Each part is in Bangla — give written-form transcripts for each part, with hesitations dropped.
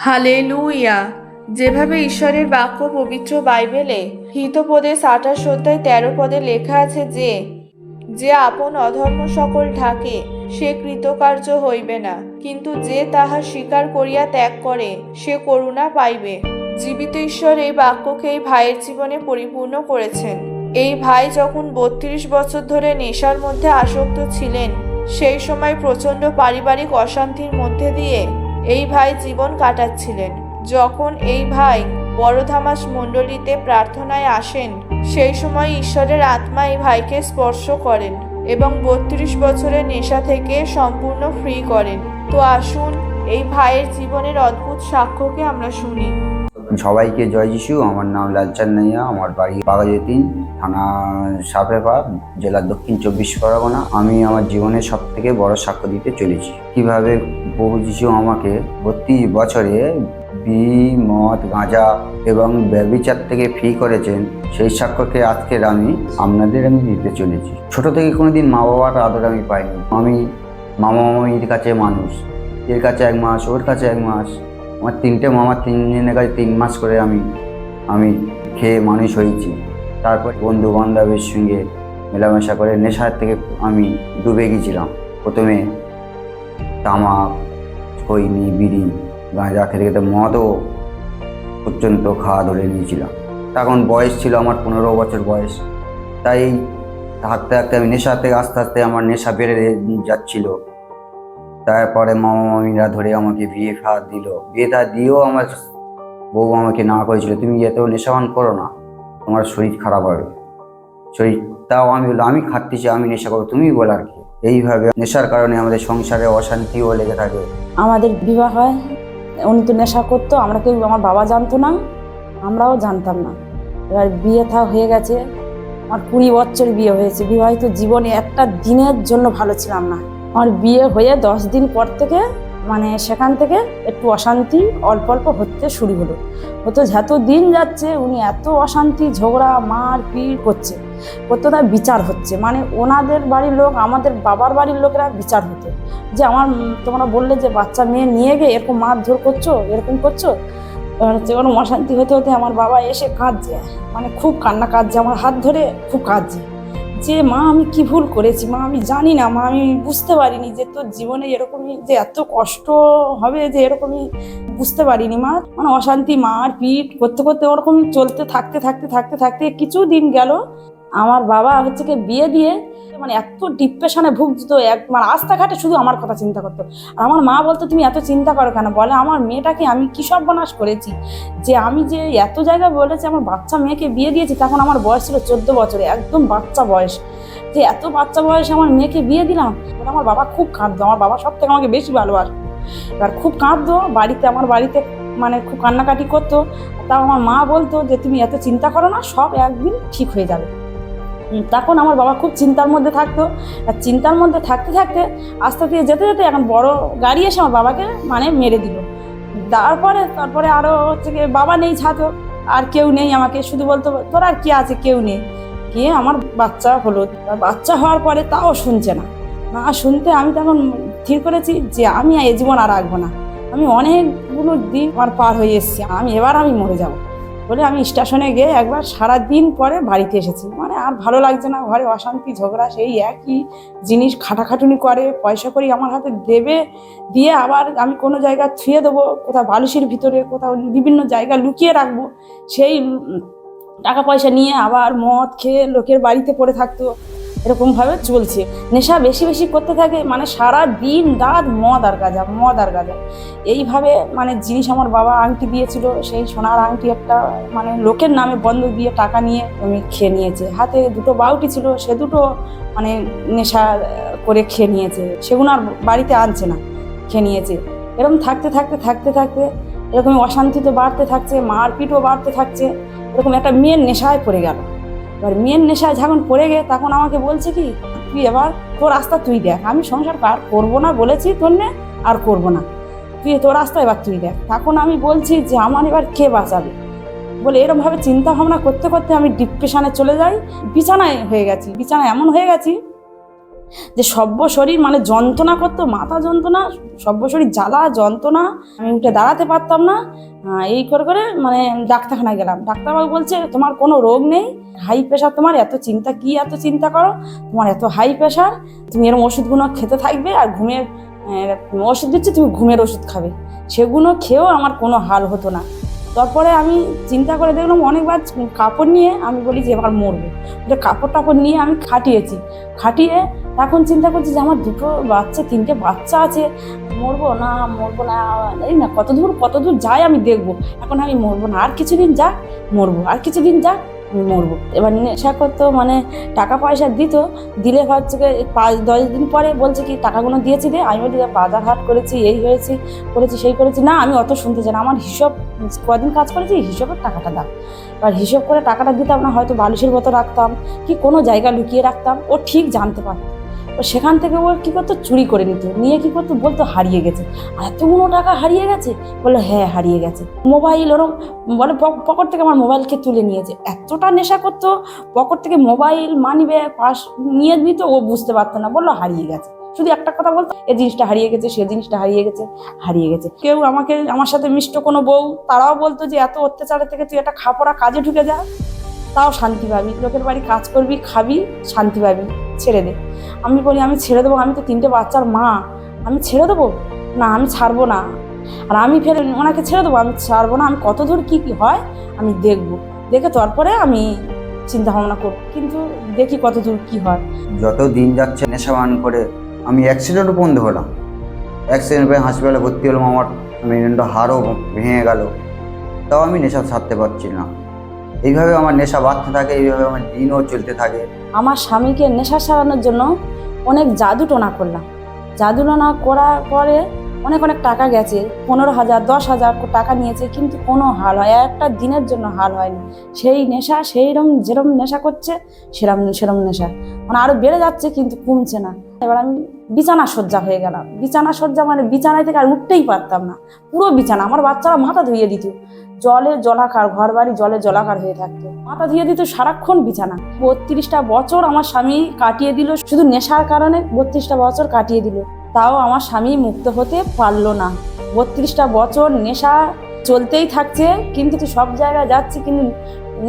হালেলুয়া। যেভাবে ঈশ্বরের বাক্য পবিত্র বাইবেলে হিতোপদেশ 28 অধ্যায় 13 পদে লেখা আছে যে যে আপন অধর্ম সকল ঢাকে সে কৃতকার্য হইবে না, কিন্তু যে তাহা স্বীকার করিয়া ত্যাগ করে সে করুণা পাইবে। জীবিত ঈশ্বর এই বাক্যকে এই ভাইয়ের জীবনে পরিপূর্ণ করেছেন। এই ভাই যখন 32 বছর ধরে নেশার মধ্যে আসক্ত ছিলেন, সেই সময় প্রচণ্ড পারিবারিক অশান্তির মধ্যে দিয়ে এই ভাই জীবন কাটাচ্ছিলেন। যখন এই ভাই বড়ধামাস মণ্ডলীতে প্রার্থনায় আসেন, সেই সময় ঈশ্বরের আত্মা এই ভাইকে স্পর্শ করেন এবং 32 বছরের নেশা থেকে সম্পূর্ণ ফ্রি করেন। তো আসুন এই ভাইয়ের জীবনের অদ্ভুত সাক্ষ্যকে আমরা শুনি। সবাইকে জয় যিশু। আমার নাম লালচাঁদ নাইয়া, আমার বাড়ি বাঘাযতীন, থানা সাপেপা, জেলা দক্ষিণ 24 পরগনা। আমি আমার জীবনের সব থেকে বড় সাক্ষ্য দিতে চলেছি কিভাবে প্রভু যিশু আমাকে 32 বছরে মদ, গাঁজা এবং ব্যভিচার থেকে ফ্রি করেছেন। সেই সাক্ষ্যকে আজকের আমি আপনাদের দিতে চলেছি। ছোট থেকে কোনোদিন মা বাবার আদর আমি পাইনি। আমি মামা মামির কাছে মানুষ, এর কাছে 1 মাস, ওর কাছে 1 মাস, আমার 3টে মামা 3জনের কাছে 3 মাস করে আমি খেয়ে মানুষ হয়েছি। তারপর বন্ধু বান্ধবের সঙ্গে মেলামেশা করে নেশার থেকে আমি ডুবে গিয়েছিলাম। প্রথমে তামাক, খৈনি, বিড়ি, গাঁজা খেতে খেতে মদও পর্যন্ত খাওয়া ধরে নিয়েছিলাম। তখন বয়স ছিল আমার 15 বছর বয়স। তাই থাকতে থাকতে আমি নেশা থেকে আস্তে আস্তে আমার নেশা বেড়ে যাচ্ছিল। তারপরে মামা মামিরা ধরে আমাকে বিয়ে থা দিল। বিয়ে থা দিয়েও আমার বউ আমাকে না করেছিল, তুমি এত নেশাপান করো না, তোমার শরীর খারাপ হবে। তাও আমি বললাম আমি খাচ্ছি, আমি নেশা করবো, তুমি বলার কি। এইভাবে নেশার কারণে আমাদের সংসারে অশান্তিও লেগে থাকে। আমাদের বিবাহ হয়, উনি তো নেশা করতো, আমরা কেউ, আমার বাবা জানতো না, আমরাও জানতাম না। এবার বিয়ে থা হয়ে গেছে, আমার 20 বছর বিয়ে হয়েছে। বিবাহিত জীবনে একটা দিনের জন্য ভালো ছিলাম না। আমার বিয়ে হয়ে 10 দিন পর থেকে সেখান থেকে একটু অশান্তি অল্প অল্প হতে শুরু হতো। যত দিন যাচ্ছে উনি এত অশান্তি, ঝগড়া, মার পিট করছে, তার বিচার হচ্ছে। ওনাদের বাড়ির লোক, আমাদের বাবার বাড়ির লোকেরা বিচার হতো যে তোমরা বললে যে বাচ্চা মেয়ে নিয়ে গিয়ে এরকম মারধর করছো, এরকম করছো। এবার অশান্তি হতে হতে আমার বাবা এসে কাঁদছে, খুব কান্না কাঁদছে, আমার হাত ধরে খুব কাঁদছে যে মা আমি কি ভুল করেছি, মা আমি জানি না, মা আমি বুঝতে পারিনি যে তোর জীবনে এরকমই যে এত কষ্ট হবে, যে এরকমই বুঝতে পারিনি মা। অশান্তি, মার পিট করতে করতে ওরকমই চলতে থাকতে থাকতে থাকতে থাকতে কিছুদিন গেল। আমার বাবা কি বিয়ে দিয়ে এত ডিপ্রেশনে ভুগতো, রাস্তাঘাটে শুধু আমার কথা চিন্তা করতো। আর আমার মা বলতো তুমি এত চিন্তা করো কেন, বলে আমার মেয়েটাকে আমি কি সর্বনাশ করেছি যে আমি যে এত জায়গায় বলেছি আমার বাচ্চা মেয়েকে বিয়ে দিয়েছি। তখন আমার বয়স ছিল 14 বছরে, একদম বাচ্চা বয়স, যে এত বাচ্চা বয়সে আমার মেয়েকে বিয়ে দিলাম। আমার বাবা খুব কাঁদতো, আমার বাবা সব থেকে আমাকে বেশি ভালোবাসতো। এবার খুব কাঁদতো বাড়িতে, আমার বাড়িতে খুব কান্নাকাটি করতো। তাও আমার মা বলতো যে তুমি এত চিন্তা করো না, সব একদিন ঠিক হয়ে যাবে। তখন আমার বাবা খুব চিন্তার মধ্যে থাকতো। আর চিন্তার মধ্যে থাকতে থাকতে আস্তে আস্তে যেতে যেতে এখন বড় গাড়ি এসে আমার বাবাকে মেরে দিল। তারপরে আরও বাবা নেই, ছাতো আর কেউ নেই, আমাকে শুধু বলতো তোর আর কি আছে, কেউ নেই। গিয়ে আমার বাচ্চা হলো। বাচ্চা হওয়ার পরে তাও শুনছে না, শুনতে আমি তখন স্থির করেছি যে আমি এ জীবন আর রাখবো না। আমি অনেকগুলো দিন আমার পার হয়ে এসেছি, আমি মরে যাব বলে আমি স্টেশনে গিয়ে একবার সারাদিন পরে বাড়িতে এসেছি। আর ভালো লাগছে না, ঘরে অশান্তি, ঝগড়া, সেই একই জিনিস, খাটাখাটুনি করে পয়সা করি আমার হাতে দেবে, দিয়ে আবার আমি কোনো জায়গায় থুয়ে দেবো, কোথাও বালুসির ভিতরে, কোথাও বিভিন্ন জায়গায় লুকিয়ে রাখবো। সেই টাকা পয়সা নিয়ে আবার মদ খেয়ে লোকের বাড়িতে পড়ে থাকতো। এরকমভাবে চলছে, নেশা বেশি বেশি করতে থাকে, সারা দিন রাত মদ আর গাঁজা। এইভাবে জিনিস আমার বাবা আংটি দিয়েছিল, সেই সোনার আংটি একটা লোকের নামে বন্ধক দিয়ে টাকা নিয়ে আমি খেয়ে নিয়েছে। হাতে 2টো বাউটি ছিল, সে 2টো নেশা করে খেয়ে নিয়েছে, সেগুলো আর বাড়িতে আনছে না, খেয়ে নিয়েছে। এরকম থাকতে থাকতে থাকতে থাকতে এরকম অশান্তি তো বাড়তে থাকছে, মারপিটও বাড়তে থাকছে। এরকম একটা মেয়ের নেশায় পড়ে গেল। এবার মেয়ের নেশায় যখন পড়ে গে তখন আমাকে বলছে কি তুই এবার তোর রাস্তা তুই দেখ, আমি সংসার আর করবো না বলেছি, তোর নে আর করবো না, তুই তোর রাস্তা এবার তুই দেখ। তখন আমি বলছি যে আমার এবার কে বাঁচাবে বলে এরকমভাবে চিন্তা ভাবনা করতে করতে আমি ডিপ্রেশনে চলে যাই। বিছানায় হয়ে গেছি, বিছানায় এমন হয়ে গেছি যে সর্ব শরীর মানে যন্ত্রণা করতো, মাথা যন্ত্রণা, সর্ব শরীর জ্বালা যন্ত্রণা, আমি উঠে দাঁড়াতে পারতাম না। এই করে করে মানে ডাক্তারখানায় গেলাম। ডাক্তারবাবু বলছে তোমার কোনো রোগ নেই, হাই প্রেশার, তোমার এত চিন্তা, কি এত চিন্তা করো, তোমার এত হাই প্রেশার, তুমি এরকম ওষুধগুলো খেতে থাকবে, আর ঘুমের ওষুধ দিচ্ছে, তুমি ঘুমের ওষুধ খাবে। সেগুলো খেয়েও আমার কোনো হাল হতো না। তারপরে আমি চিন্তা করে দেখলাম, অনেকবার কাপড় নিয়ে আমি বলি যে এবার মরবো, কাপড় টাপড় নিয়ে আমি খাটিয়ে এখন চিন্তা করছি যে আমার দুটো বাচ্চা, তিনটে বাচ্চা আছে, মরবো না এই না কত দূর যাই আমি দেখবো, এখন আমি মরবো না, আর কিছুদিন যাক মরবো, আর কিছুদিন যাক মরবো। এবার নেশা করতো, মানে টাকা পয়সা দিলে হচ্ছে 5-10 দিন পরে বলছে কি টাকাগুলো দিয়েছি দে। আমি বলি বাজার হাট করেছি, এই করেছি সেই করেছি, না আমি অত শুনতে চাই না, আমার হিসাব কদিন কাজ করেছি হিসাবের টাকাটা দাও। আর হিসাব করে টাকাটা দিতাম না, হয়তো বালিশের মতো রাখতাম কি কোনো জায়গা লুকিয়ে রাখতাম, ও ঠিক জানতে পারতো। সেখান থেকে ও কী করতো, চুরি করে নিত, নিয়ে কী করতো বলতো হারিয়ে গেছে। এতগুলো টাকা হারিয়ে গেছে, বললো হ্যাঁ হারিয়ে গেছে। মোবাইল ওরম বলে পকেট থেকে আমার মোবাইলকে তুলে নিয়েছে। এতটা নেশা করতো, পকেট থেকে মোবাইল, মানিব্যাগ, পার্স নিয়ে নিত, ও বুঝতে পারতো না, বললো হারিয়ে গেছে। শুধু একটা কথা বলতো, এ জিনিসটা হারিয়ে গেছে, সে জিনিসটা হারিয়ে গেছে। কেউ আমার সাথে মিষ্ট কোনো বউ, তারাও বলতো যে এত অত্যাচারের থেকে তুই একটা খাপড়া কাজে ঢুকে যা, তাও শান্তি পাবি, লোকের বাড়ি কাজ করবি, খাবি, শান্তি পাবি, ছেড়ে দে। আমি বলি আমি ছেড়ে দেবো, আমি তো 3টে বাচ্চার মা, আমি ছেড়ে দেবো না, আমি ছাড়বো না। আর আমি ফের ওনাকে ছেড়ে দেবো, আমি ছাড়বো না, আমি কত দূর কী হয় আমি দেখে তারপরে আমি চিন্তা ভাবনা করবো, কিন্তু দেখি কত দূর কী হয়। যত দিন যাচ্ছে নেশা পান করে আমি অ্যাক্সিডেন্টও বন্ধ হলাম, অ্যাক্সিডেন্ট হয়ে হাসপাতালে ভর্তি হলাম, আমার মেরুদণ্ড হাড়ও ভেঙে গেল, তাও আমি নেশা ছাড়তে পারছি না। এইভাবে আমার নেশা বাড়তে থাকে, এইভাবে আমার দিনও চলতে থাকে। আমার স্বামীকে নেশা সারানোর জন্য অনেক জাদুটোনা করলাম। জাদুটোনা করার পরে অনেক টাকা গেছে, 15,000 10,000 টাকা নিয়েছে, কিন্তু কোনো হাল হয়, একটা দিনের জন্য হাল হয়নি। সেই নেশা যেরম নেশা করছে সেরম নেশা মানে আরও বেড়ে যাচ্ছে, কিন্তু কমছে না। এবার আমি বিছানা শয্যা হয়ে গেলাম। বিছানা শয্যা মানে বিছানায় থেকে আর উঠতেই পারতাম না, পুরো বিছানা। আমার বাচ্চারা মাথা ধুইয়ে দিত, জলে জলাকার, ঘর বাড়ি জলে জলাকার হয়ে থাকতো, মাথা ধুয়ে দিত সারাক্ষণ বিছানা। 32টা বছর আমার স্বামী কাটিয়ে দিল, শুধু নেশার কারণে 32টা বছর কাটিয়ে দিল, তাও আমার স্বামী মুক্ত হতে পারলো না। 32টা বছর নেশা চলতেই থাকছে, কিন্তু সব জায়গায় যাচ্ছে, কিন্তু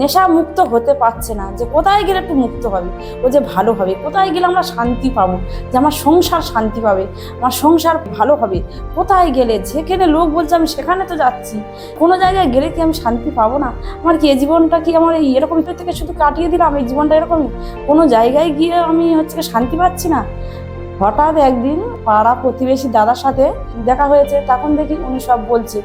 নেশা মুক্ত হতে পারছে না। যে কোথায় গেলে একটু মুক্ত হবে, ও যে ভালো হবে, কোথায় গেলে আমরা শান্তি পাবো, যে আমার সংসার শান্তি পাবে, আমার সংসার ভালো হবে, কোথায় গেলে যেখানে লোক বলছে আমি সেখানে তো যাচ্ছি, কোনো জায়গায় গেলে কি আমি শান্তি পাবো না? আমার কি এই জীবনটা কি আমার এরকম থেকে শুধু কাটিয়ে দিলাম, এই জীবনটা এরকমই, কোনো জায়গায় গিয়ে আমি শান্তি পাচ্ছি না। হঠাৎ একদিন পাড়া প্রতিবেশী দাদার সাথে দেখা হয়েছে, তখন দেখি উনি সব বলছে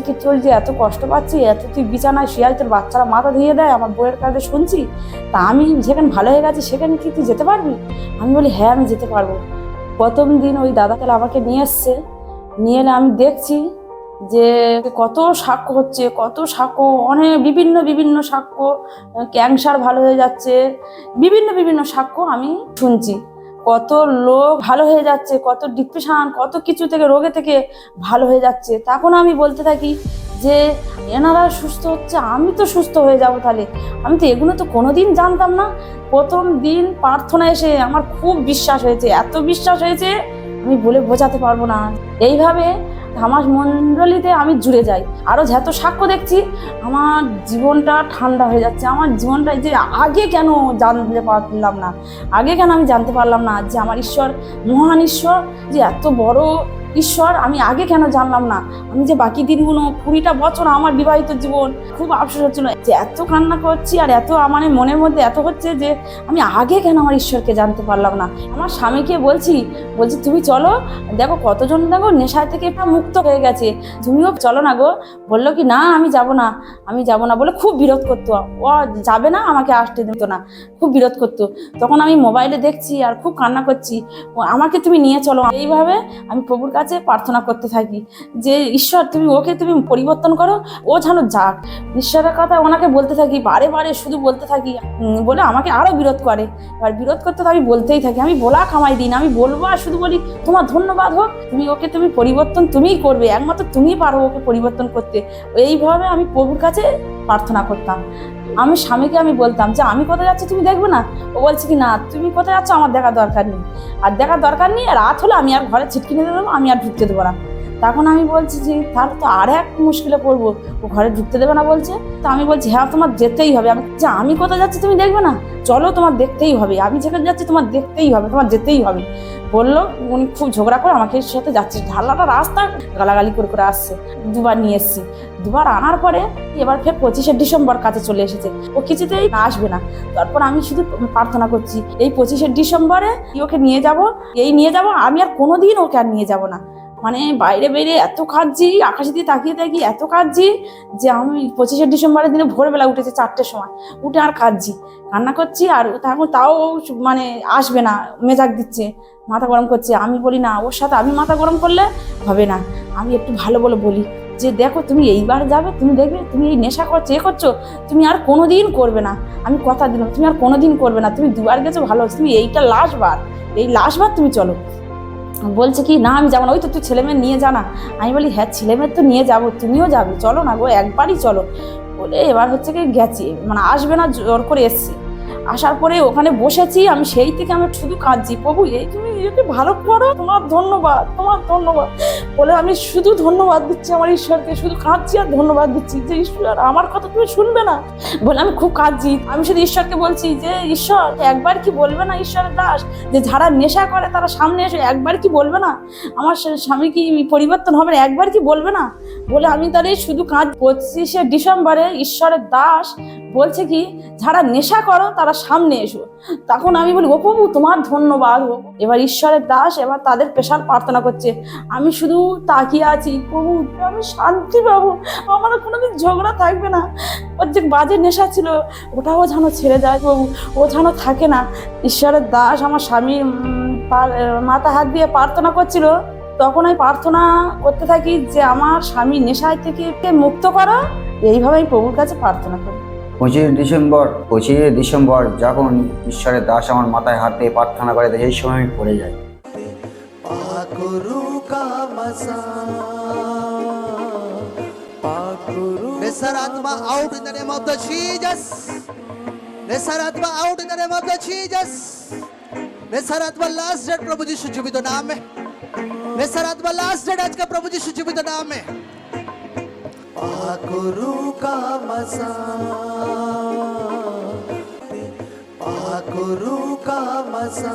কি তুই যে এত কষ্ট পাচ্ছি, এত তুই বিছানায় শুয়ে তোর বাচ্চারা মাথা ধুয়ে দেয়, আমার বউয়ের কাছে শুনছি, তা আমি যেখানে ভালো হয়ে গেছি সেখানে কি তুই যেতে পারবি? আমি বলি হ্যাঁ আমি যেতে পারবো। প্রথম দিন ওই দাদা তাহলে আমাকে নিয়ে এলে আমি দেখছি যে কত সাক্ষ্য হচ্ছে, অনেক বিভিন্ন সাক্ষ্য, ক্যান্সার ভালো হয়ে যাচ্ছে, বিভিন্ন সাক্ষ্য আমি শুনছি। কত লোক ভালো হয়ে যাচ্ছে, কত ডিপ্রেশন, কত কিছু থেকে, রোগে থেকে ভালো হয়ে যাচ্ছে। তখন আমি বলতে থাকি যে এনারা সুস্থ হচ্ছে, আমি তো সুস্থ হয়ে যাব, তাহলে আমি তো এগুলো তো কোনোদিন জানতাম না। প্রথম দিন প্রার্থনা এসে আমার খুব বিশ্বাস হয়েছে, এত বিশ্বাস হয়েছে আমি বলে বোঝাতে পারবো না। এইভাবে আমার মণ্ডলীতে আমি জুড়ে যাই, আরও যত সাক্ষ্য দেখছি আমার জীবনটা ঠান্ডা হয়ে যাচ্ছে। আমার জীবনটা যে আগে কেন জানতে পারলাম না, আমি জানতে পারলাম না যে আমার ঈশ্বর মহান ঈশ্বর, যে এত বড় ঈশ্বর আমি আগে কেন জানলাম না। আমি যে বাকি দিনগুলো 20টা বছর আমার বিবাহিত জীবন খুব আফসোস হচ্ছিল যে এত কান্না করছি, আর এত আমার মনের মধ্যে এত হচ্ছে যে আমি আগে কেন আমার ঈশ্বরকে জানতে পারলাম না। আমার স্বামীকে বলছি তুমি চলো, দেখো কতজন দেখো নেশায় থেকে মুক্ত হয়ে গেছে, তুমিও চলো না গো। বললো কি না আমি যাব না বলে খুব বিরোধ করতো, ও যাবে না, আমাকে আসতে দিত না, খুব বিরোধ করতো। তখন আমি মোবাইলে দেখছি আর খুব কান্না করছি, আমাকে তুমি নিয়ে চলো। এইভাবে আমি প্রভুর কাছে প্রার্থনা করতে থাকি যে ঈশ্বর ওকে তুমি পরিবর্তন করো, ও যেন যাক। ঈশ্বরের কথা ওনাকে বলতে থাকি, বারে শুধু বলতে থাকি, বলে আমাকে আরো বিরোধ করে। এবার বিরোধ করতে তো আমি বলতেই থাকি, আমি বলা কামাই দিন, আমি বলবো আর শুধু বলি তোমার ধন্যবাদ হোক, তুমি পরিবর্তন তুমিই করবে, একমাত্র তুমিই পারো ওকে পরিবর্তন করতে। এইভাবে আমি প্রভুর কাছে প্রার্থনা করতাম। আমি স্বামীকে আমি বলতাম যে আমি কোথায় যাচ্ছি তুমি দেখবে না, ও বলছে কি না তুমি কোথায় যাচ্ছ আমার দেখার দরকার নেই, আর দেখার দরকার নেই, রাত হলে আমি আর ঘরে ছিটকে নিয়ে দেবো, আমি আর ঢুকতে দেবো না। তখন আমি বলছি যে তাহলে তো আর এক মুশকিলে পড়বো, ও ঘরে ঢুকতে দেবে না বলছে। তো আমি বলছি হ্যাঁ তোমার যেতেই হবে। আমি যে আমি কোথায় যাচ্ছি তুমি দেখবে না, চলো তোমার দেখতেই হবে, আমি যেখানে যাচ্ছি তোমার দেখতেই হবে, তোমার যেতেই হবে বললো। উনি খুব ঝগড়া করে আমাকে সাথে যাচ্ছে, ঢালাটা রাস্তা গালাগালি করে করে আসছে। দুবার নিয়ে এসেছি, দুবার আনার পরে এবার ফের 25শে ডিসেম্বর কাছে চলে এসেছে, ও কিছুতেই আসবে না। তারপর আমি শুধু প্রার্থনা করছি এই 25শে ডিসেম্বরে ওকে নিয়ে যাব, নিয়ে যাব, আমি আর কোনোদিন ওকে আর নিয়ে যাব না। মানে বাইরে বাইরে এত কাঁদছি, আকাশের দিকে তাকিয়ে তাকিয়ে এত কাঁদছি যে আমি 25শে ডিসেম্বরের দিনে ভোরবেলা উঠেছে 4টের সময়, উঠে আর কাঁদছি, কান্না করছি। আর তাও মানে আসবে না, মেজাজ দিচ্ছে, মাথা গরম করছে। আমি বলি না, ওর সাথে আমি মাথা গরম করলে হবে না, আমি একটু ভালো বলে বলি যে দেখো তুমি এইবার যাবে, তুমি দেখবে তুমি এই নেশা করছো করছো, তুমি আর কোনোদিন করবে না, আমি কথা দিলাম তুমি আর কোনোদিন করবে না, তুমি দুবার গেছো ভালো, তুমি এইটা লাস্ট বার, এই লাস্ট বার তুমি চলো। বলছে কি না আমি যাবো না, ওই তো তুই ছেলেমেয়ে নিয়ে যা না। আমি বলি হ্যাঁ ছেলেমেয়ের তো নিয়ে যাবো, তুমিও যাবে, চলো না গো একবারই চলো বলে। এবার হচ্ছে কি গেছি, মানে আসবে না জোর করে এসছি। আসার পরে ওখানে বসেছি, আমি সেই থেকে আমি শুধু কাঁদছি, প্রভু এই তুমি একে ভালো করো, তোমার ধন্যবাদ, তোমার ধন্যবাদ বলে আমি শুধু ধন্যবাদ দিচ্ছি আমার ঈশ্বরকে, শুধু কাঁদছি আর ধন্যবাদ দিচ্ছি যে ঈশ্বর আমার কথা তুমি শুনবে না বলে আমি খুব কাঁদছি। আমি শুধু ঈশ্বরকে বলছি যে ঈশ্বর একবার কি বলবে না, ঈশ্বরের দাস যে যারা নেশা করে তারা সামনে এসে একবার কি বলবে না আমার স্বামী কি পরিবর্তন হবে না, একবার কি বলবে না বলে আমি তাহলে শুধু কাঁদ। 25শে ডিসেম্বরে ঈশ্বরের দাস বলছে কি যারা নেশা করো তারা সামনে এসো। তখন আমি বলি ও প্রভু তোমার ধন্যবাদ। এবার ঈশ্বরের দাস এবার তাদের স্পেশাল প্রার্থনা করছে, আমি শুধু তাকিয়ে আছি, প্রভু আমি শান্তি পাবো, আমার কোনোদিন ঝগড়া থাকবে না, ওর যে বাজে নেশা ছিল ওটাও যেন ছেড়ে যায় প্রভু, ও যেন থাকে না। ঈশ্বরের দাস আমার স্বামী মাথা হাত দিয়ে প্রার্থনা করছিল, তখন আমি প্রার্থনা করতে থাকি যে আমার স্বামী নেশায় থেকে মুক্ত করো, এইভাবে আমি প্রভুর কাছে প্রার্থনা করি। 25শে ডিসেম্বর যখন ঈশ্বরের দাস আমার মাথায় হাত দিয়ে প্রার্থনা করে, সেই সময় আমি পড়ে যাই। Nesaratma out in the name of the Jesus. Nesaratma out in the name of the Jesus. Nesaratma last dead प्रभु यीशु जीवित नाम में. Nesaratma last dead आज का प्रभु यीशु जीवित नाम में. पाकुरु का मसा, पाकुरु का मसा.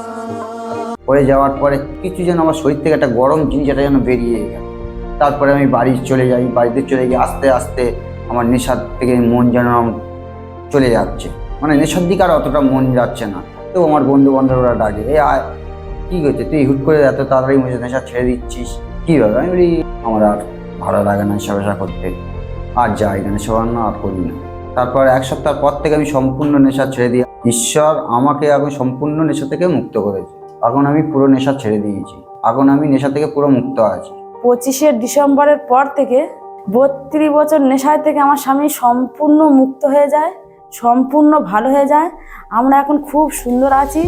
পড়ে যাওয়ার পরে কিছু যেন আমার শরীর থেকে একটা গরম জিনিস এটা যেন বেরিয়ে গেল। তারপরে আমি বাড়ি চলে যাই, বাড়িতে চলে গিয়ে আস্তে আস্তে আমার নেশার থেকে মন যেন চলে যাচ্ছে, মানে নেশার দিকে আর অতটা মন যাচ্ছে না। তো আমার বন্ধু বান্ধবরা ডাকে, এ আয় কী হচ্ছে তুই হুট করে এত তাড়াতাড়ি নেশা ছেড়ে দিচ্ছিস কীভাবে? আমি বলি আমার আর ভালো লাগে না নেশা পেশা করতে, আর যাই না নেশা বান্না আর করি না। তারপর 1 সপ্তাহ পর থেকে আমি সম্পূর্ণ নেশা ছেড়ে দিই। ঈশ্বর আমাকে এখন সম্পূর্ণ নেশা থেকে মুক্ত করেছে, এখন আমি পুরো নেশা ছেড়ে দিয়েছি, এখন আমি নেশা থেকে পুরো মুক্ত আছি। 25শে ডিসেম্বরের পর থেকে 32 বছর নেশায় থেকে আমার স্বামী সম্পূর্ণ মুক্ত হয়ে যায়, সম্পূর্ণ ভালো হয়ে যায়। আমরা এখন খুব সুন্দর আছি,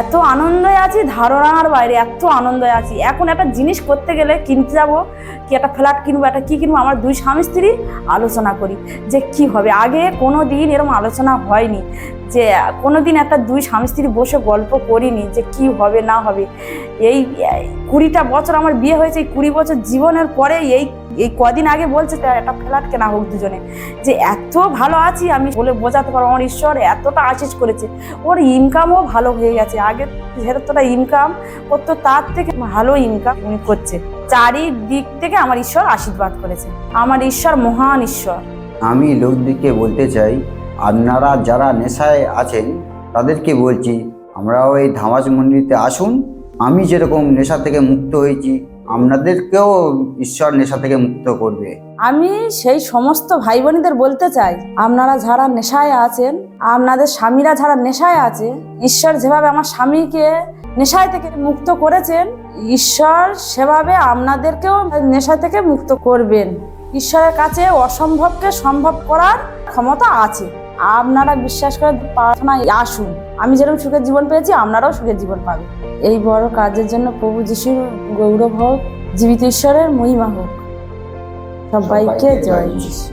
এত আনন্দে আছি ধারণার বাইরে, এত আনন্দে আছি। এখন একটা জিনিস করতে গেলে কিনতে যাব, কি একটা ফ্ল্যাট কিনবো, একটা কী কিনবো, আমার 2 স্বামী স্ত্রী আলোচনা করি যে কি হবে। আগে কোনো দিন এরকম আলোচনা হয়নি, যে কোনো দিন একটা 2 স্বামী স্ত্রী বসে গল্প করিনি যে কি হবে না হবে। এই 20টা বছর আমার বিয়ে হয়েছে, এই 20 বছর জীবনের পরে এই কদিন আগে বলছে একটা ফ্ল্যাট কেনা হোক দুজনে, যে এত ভালো আছি আমি বলে বোঝাতে পারবো। আমার ঈশ্বর এতটা আশিস করেছে, ওর ইনকামও ভালো হয়ে গেছে, আগে যতটা ইনকাম করতো তার থেকে ভালো ইনকাম উনি করছে। চারিদিক থেকে আমার ঈশ্বর আশীর্বাদ করেছে, আমার ঈশ্বর মহান ঈশ্বর। আমি লোকদেরকে বলতে চাই, আপনারা যারা নেশায় আছেন তাদেরকে বলছি আমরাও এই ধামাজ মন্দিরতে আসুন। আমি যেরকম নেশা থেকে মুক্ত হয়েছি আপনাদেরকেও ঈশ্বর নেশা থেকে মুক্ত করবে। আমি সেই সমস্ত ভাই বোনদের বলতে চাই, আপনারা যারা নেশায় আছেন, আপনাদের স্বামীরা যারা নেশায় আছে, ঈশ্বর যেভাবে আমার স্বামীকে নেশায় থেকে মুক্ত করেছেন, ঈশ্বর সেভাবে আপনাদেরকেও নেশা থেকে মুক্ত করবেন। ঈশ্বরের কাছে অসম্ভবকে সম্ভব করার ক্ষমতা আছে। আপনারা বিশ্বাস করে প্রার্থনায় আসুন, আমি যেরকম সুখের জীবন পেয়েছি আপনারাও সুখের জীবন পাবেন। এই বড় কাজের জন্য প্রভু যিশুর গৌরব হোক, জীবিত ঈশ্বরের মহিমা হোক। সবাইকে জয় যিশু।